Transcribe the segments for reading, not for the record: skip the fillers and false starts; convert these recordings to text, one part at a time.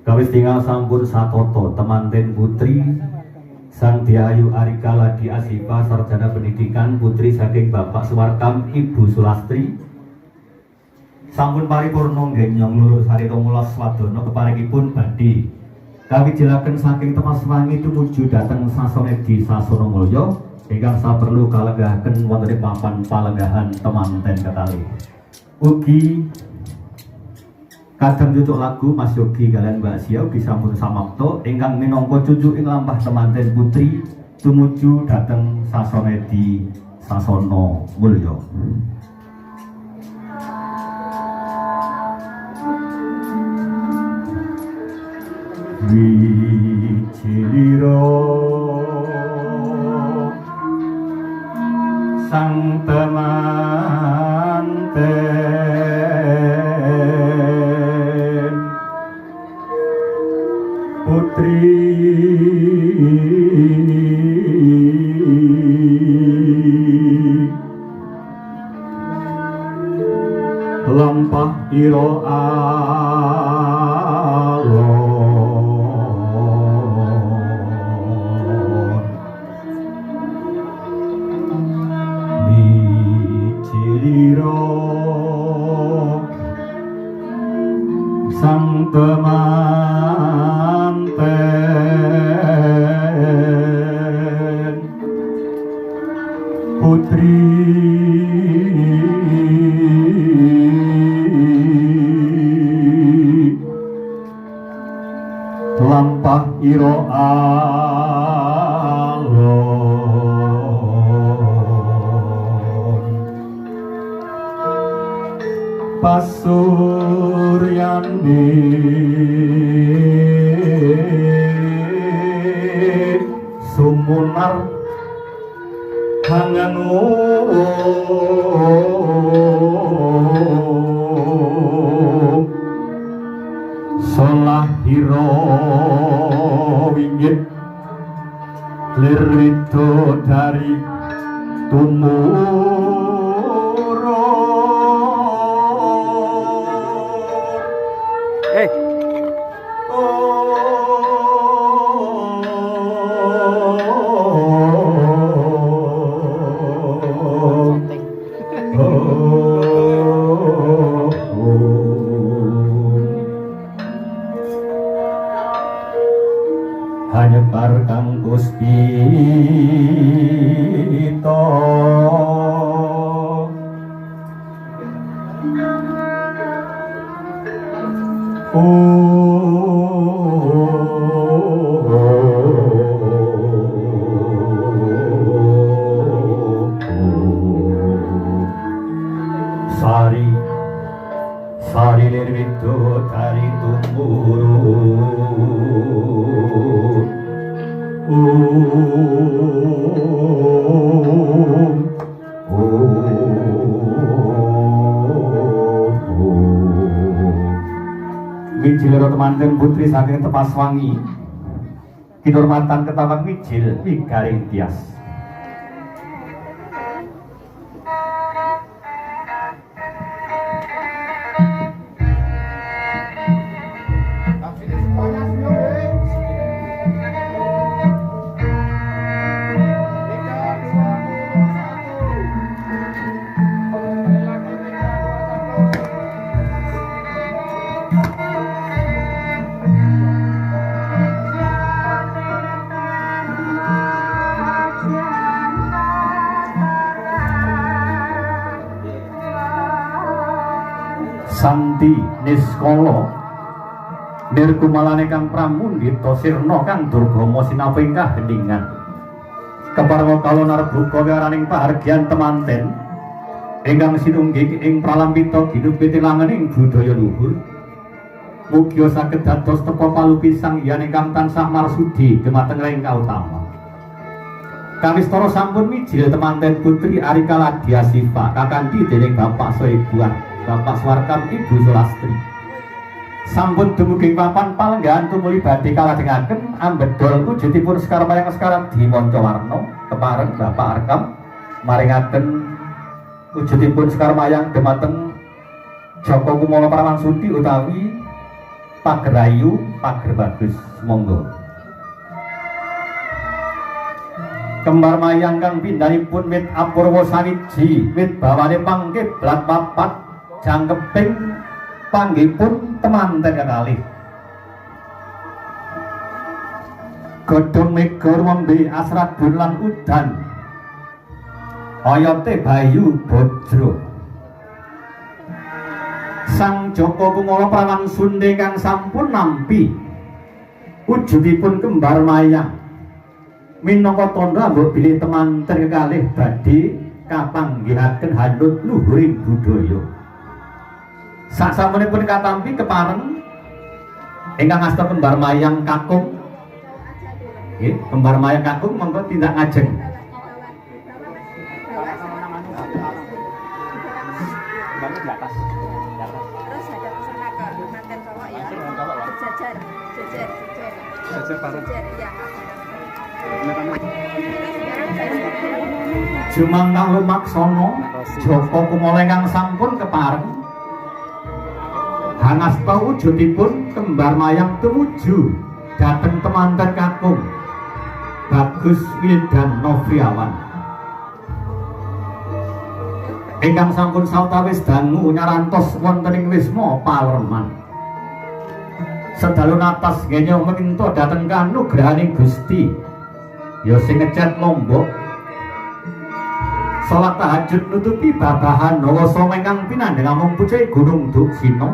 Kawis tinggal sampun satoto temanten putri Sang Diayu Arika Ladi Asifa sarjana pendidikan putri saking Bapak Suwarkam Ibu Sulastri sampun paripurna nggih nyong lulur sari 12 wadono keparengipun badhe kawijilaken saking temas wangi tumuju dhateng Sasonedi Sasana Mulya ingkang saperlu kalenggahaken wonten ing papan palenggahan temanten kekalih. Ugi kadang cucuk lagu Mas Yogi kalian Mbak Sia ugi sampun samapta ingkang minangka cucuk ing lampah temanten putri tumuju dhateng Sasonedi Sasana Mulya. Wijilira sang temanten putri lampah ira sang temanten putri lampah ira alon pasuryane sumunar hangangung solahira winggit lir widodari hanyebar kang puspita sari sari lir widodari tumurun Wijil temanten putri saking Tepaswangi kinurmatan ketawang wijil wigaring tias Santi Niskala nirkumalane kang pramundhita sirna kang durgama sinapa ingkah gendingan keparwa kala narbuka waraning pahargyan temanten ingkang sinungging ing pralampita ginupitilangening budaya luhur mugi saged dados tepa palupisan yen ingkang tansah marsudi dumateng ing kautama kawistara sampun mijil temanten putri Arika Ladi Asifa kakanthi dening Bapak Soebuan Bapak Suwarkam Ibu Sulastri sampun dumugi papan palenggahan tumuli badhe kalajengaken ambedol wujudipun Sekar Mayang Sekaran Dimanca Warna kepareng Bapak Arkam maringaken wujudipun Sekar Mayang dhumateng Joko Kumala Pramansudi utawi Pagerayu, pager bagus, monggo. Kembar mayang kang pindhanipun wit apurwa sawiji, wit bawane pangkiblat papat, jangkeping panggihipun temanten kekalih. Godhong mega rumembe asrat bulan udan, oyote bayu bojro. Sang Joko Kumara prawan Sunde kang sampun nampi wujudipun kembar mayang minangka tandha mbok bilih temanten kekalih badhe kapanggihaken handut luhuring budaya. Sasampunipun katampi kepareng ingkang asta kembar mayang kakung. Nggih, kembar mayang kakung monggo tindak ngajeng. Bangun di atas. Terus ada pesan ke mantan cowok ya. Sejajar, sejajar. Sejajar bareng. Ya. Jumangkang lumaksana Joko Kumara kang sampun kepareng hangasta wujudipun kembar mayang tumuju dhateng temanten kakung Bagus Wildan Novriawan ingkang sampun sawetawis dangu nyarantos wonten ing Wisma Palerman. Sedalu natas ngenyong meninta dhateng kanugrahaning Gusti ya sing ngecet Lombok. Salat tahajud nutupi babahan nawasa ingkang pinandhang amung pucai Gunung Duksina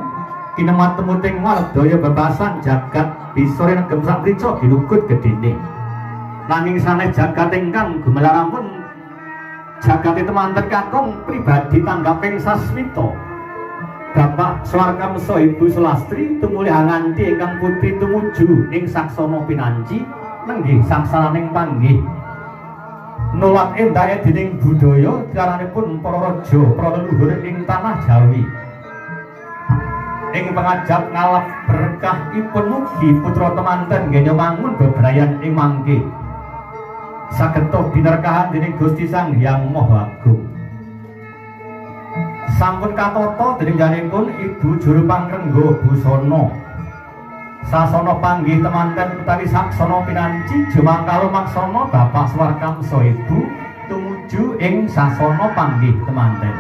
kinemat temuting waldaya bebasan jagat bisore negem saprica ginukut gedene. Nanging sanes jagat ingkang gumelampun jagat temanten kakung pribadi tanggaping sasmita. Bapak Swarkamsa Ibu Sulastri tumulih nganti ingkang putri tumuju ing saksana pinanci nenggih saksananing panggih. Nolak endahe dening budaya caranipun para raja para leluhur ing tanah Jawi. Ing pangajap ngalap berkahipun mugi putra temanten nggih mangun bebrayan ing mangke. Saged binerkahan dening Gusti Sang Hyang Maha Agung. Sampun katata dening janipun Ibu Juru Pangrengga Busana. Sasana panggih temanten utawi saksana pinanci jumangkala maksana Bapak Swarkamsa Ibu tumuju ing sasana panggih temanten.